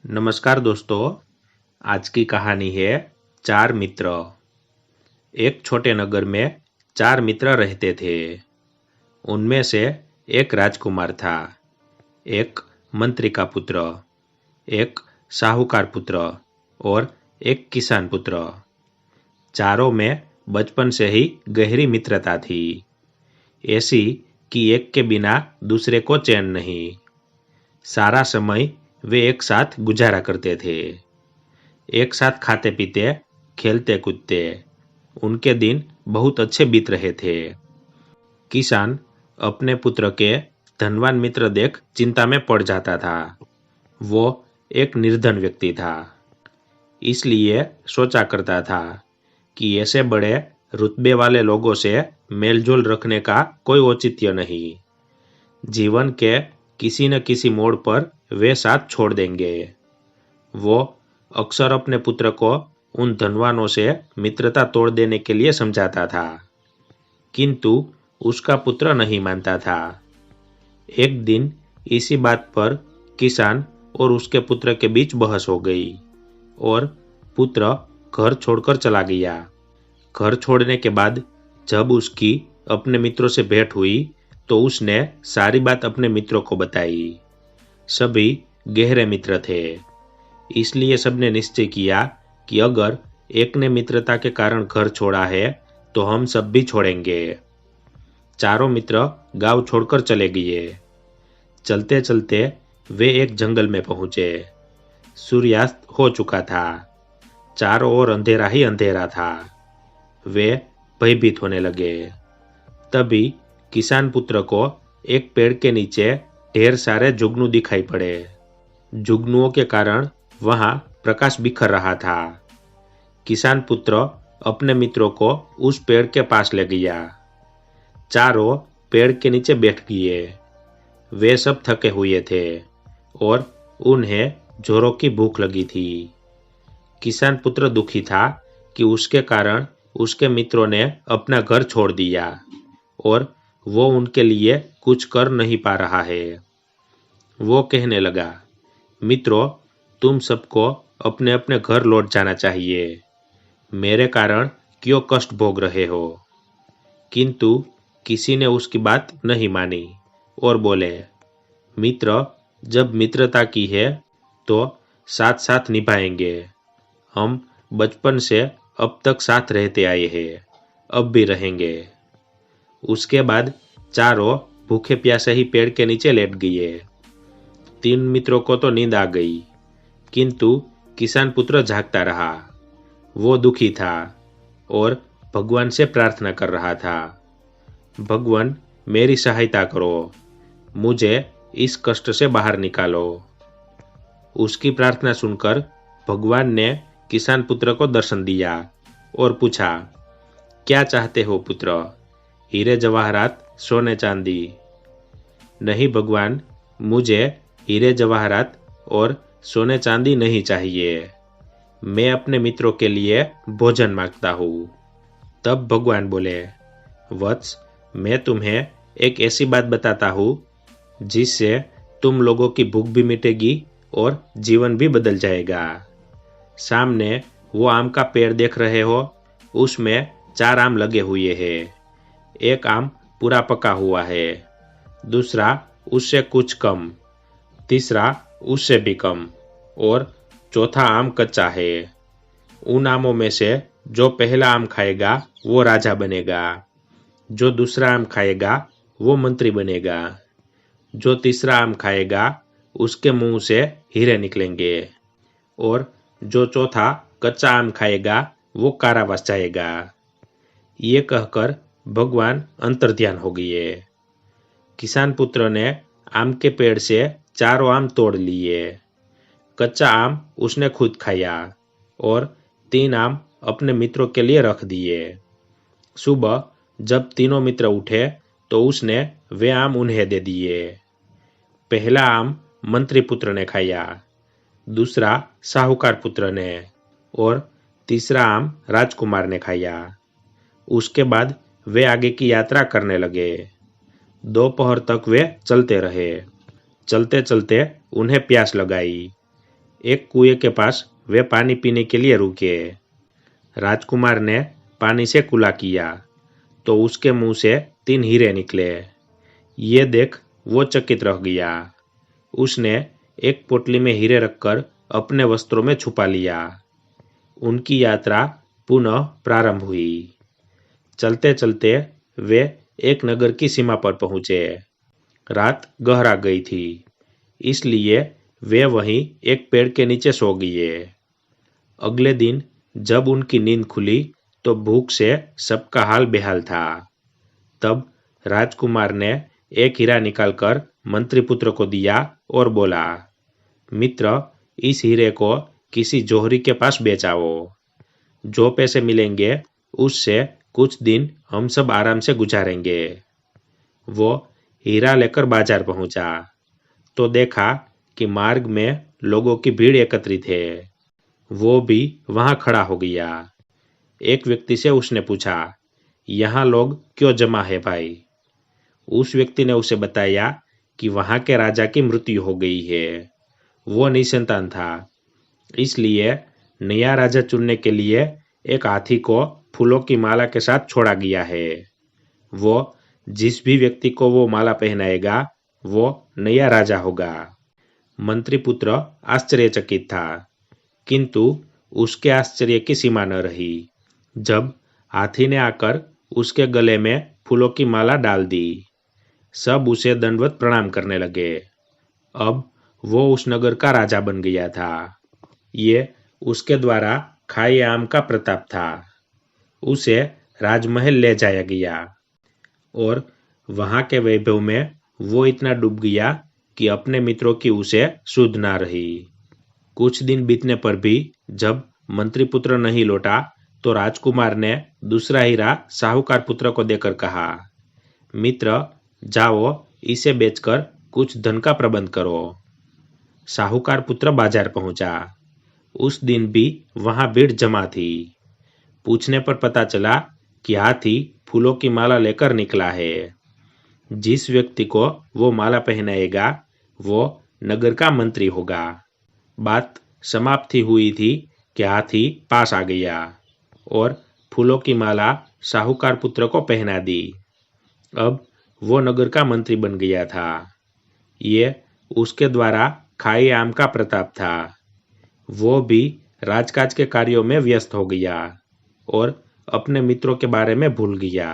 नमस्कार दोस्तों। आज की कहानी है चार मित्र। एक छोटे नगर में चार मित्र रहते थे। उनमें से एक राजकुमार था, एक मंत्री का पुत्र, एक साहूकार पुत्र और एक किसान पुत्र। चारों में बचपन से ही गहरी मित्रता थी, ऐसी कि एक के बिना दूसरे को चैन नहीं। सारा समय वे एक साथ गुजारा करते थे, एक साथ खाते पीते, खेलते कूदते। उनके दिन बहुत अच्छे बीत रहे थे। किसान अपने पुत्र के धनवान मित्र देख चिंता में पड़ जाता था। वो एक निर्धन व्यक्ति था, इसलिए सोचा करता था कि ऐसे बड़े रुतबे वाले लोगों से मेलजोल रखने का कोई औचित्य नहीं। जीवन के किसी न किसी मोड़ पर वे साथ छोड़ देंगे। वो अक्सर अपने पुत्र को उन धनवानों से मित्रता तोड़ देने के लिए समझाता था, किंतु उसका पुत्र नहीं मानता था। एक दिन इसी बात पर किसान और उसके पुत्र के बीच बहस हो गई और पुत्र घर छोड़कर चला गया। घर छोड़ने के बाद जब उसकी अपने मित्रों से भेंट हुई तो उसने सारी बात अपने मित्रों को बताई। सभी गहरे मित्र थे, इसलिए सबने निश्चय किया कि अगर एक ने मित्रता के कारण घर छोड़ा है तो हम सब भी छोड़ेंगे। चारों मित्र गांव छोड़कर चले गए। चलते चलते वे एक जंगल में पहुंचे। सूर्यास्त हो चुका था, चारों ओर अंधेरा ही अंधेरा था। वे भयभीत होने लगे। तभी किसान पुत्र को एक पेड़ के नीचे ढेर सारे जुगनू दिखाई पड़े। जुगनुओं के कारण वहां प्रकाश बिखर रहा था। किसान पुत्र अपने मित्रों को उस पेड़ के पास ले गया। चारों पेड़ के नीचे बैठ गए। वे सब थके हुए थे और उन्हें जोरों की भूख लगी थी। किसान पुत्र दुखी था कि उसके कारण उसके मित्रों ने अपना घर छोड़ दिया और वो उनके लिए कुछ कर नहीं पा रहा है। वो कहने लगा, मित्रों, तुम सबको अपने अपने घर लौट जाना चाहिए। मेरे कारण क्यों कष्ट भोग रहे हो? किंतु किसी ने उसकी बात नहीं मानी और बोले, मित्र, जब मित्रता की है तो साथ साथ निभाएंगे। हम बचपन से अब तक साथ रहते आए हैं, अब भी रहेंगे। उसके बाद चारों भूखे प्यासे ही पेड़ के नीचे लेट गए। तीन मित्रों को तो नींद आ गई, किंतु किसान पुत्र जागता रहा। वो दुखी था और भगवान से प्रार्थना कर रहा था, भगवान, मेरी सहायता करो, मुझे इस कष्ट से बाहर निकालो। उसकी प्रार्थना सुनकर भगवान ने किसान पुत्र को दर्शन दिया और पूछा, क्या चाहते हो पुत्र? हीरे जवाहरात, सोने चांदी? नहीं भगवान, मुझे हीरे जवाहरात और सोने चांदी नहीं चाहिए। मैं अपने मित्रों के लिए भोजन मांगता हूँ। तब भगवान बोले, वत्स, मैं तुम्हें एक ऐसी बात बताता हूँ जिससे तुम लोगों की भूख भी मिटेगी और जीवन भी बदल जाएगा। सामने वो आम का पेड़ देख रहे हो, उसमें 4 आम लगे हुए हैं। एक आम पूरा पका हुआ है, दूसरा उससे कुछ कम, तीसरा उससे भी कम और चौथा आम कच्चा है। उन आमों में से जो पहला आम खाएगा वो राजा बनेगा, जो दूसरा आम खाएगा वो मंत्री बनेगा, जो तीसरा आम खाएगा उसके मुंह से हीरे निकलेंगे और जो चौथा कच्चा आम खाएगा वो कारावास जाएगा। ये कहकर भगवान अंतर्ध्यान हो गए। किसान पुत्र ने आम के पेड़ से 4 आम तोड़ लिए। कच्चा आम उसने खुद खाया और 3 आम अपने मित्रों के लिए रख दिए। सुबह जब तीनों मित्र उठे तो उसने वे आम उन्हें दे दिए। पहला आम मंत्री पुत्र ने खाया, दूसरा साहूकार पुत्र ने और तीसरा आम राजकुमार ने खाया। उसके बाद वे आगे की यात्रा करने लगे। दोपहर तक वे चलते रहे। चलते चलते उन्हें प्यास लगाई। एक कुएं के पास वे पानी पीने के लिए रुके। राजकुमार ने पानी से कुल्ला किया तो उसके मुंह से 3 हीरे निकले। ये देख वो चकित रह गया। उसने एक पोटली में हीरे रखकर अपने वस्त्रों में छुपा लिया। उनकी यात्रा पुनः प्रारंभ हुई। चलते चलते वे एक नगर की सीमा पर पहुंचे। रात गहरा गई थी, इसलिए वे वहीं एक पेड़ के नीचे सो गए। अगले दिन जब उनकी नींद खुली तो भूख से सबका हाल बेहाल था। तब राजकुमार ने एक हीरा निकालकर मंत्रीपुत्र को दिया और बोला, मित्र, इस हीरे को किसी जोहरी के पास बेचाओ। जो पैसे मिलेंगे उससे कुछ दिन हम सब आराम से गुजारेंगे। वो हीरा लेकर बाजार पहुंचा तो देखा कि मार्ग में लोगों की भीड़ एकत्रित है। वो भी वहां खड़ा हो गया। एक व्यक्ति से उसने पूछा, यहाँ लोग क्यों जमा है भाई? उस व्यक्ति ने उसे बताया कि वहां के राजा की मृत्यु हो गई है। वो निसंतान था, इसलिए नया राजा चुनने के लिए एक हाथी को फूलों की माला के साथ छोड़ा गया है। वो जिस भी व्यक्ति को वो माला पहनाएगा वो नया राजा होगा। मंत्रीपुत्र आश्चर्यचकित था, किंतु उसके आश्चर्य की सीमा न रही जब हाथी ने आकर उसके गले में फूलों की माला डाल दी। सब उसे दंडवत प्रणाम करने लगे। अब वो उस नगर का राजा बन गया था। ये उसके द्वारा खाए आम का प्रताप था। उसे राजमहल ले जाया गया और वहां के वैभव में वो इतना डूब गया कि अपने मित्रों की उसे सुध ना रही। कुछ दिन बीतने पर भी जब मंत्रीपुत्र नहीं लौटा तो राजकुमार ने दूसरा हीरा साहूकार पुत्र को देकर कहा, मित्र, जाओ इसे बेचकर कुछ धन का प्रबंध करो। साहूकार पुत्र बाजार पहुंचा। उस दिन भी वहां भीड़ जमा थी। पूछने पर पता चला कि हाथी फूलों की माला लेकर निकला है। जिस व्यक्ति को वो माला पहनाएगा वो नगर का मंत्री होगा। बात समाप्ति हुई थी कि हाथी पास आ गया और फूलों की माला साहूकार पुत्र को पहना दी। अब वो नगर का मंत्री बन गया था। ये उसके द्वारा खाए आम का प्रताप था। वो भी राजकाज के कार्यों में व्यस्त हो गया और अपने मित्रों के बारे में भूल गया।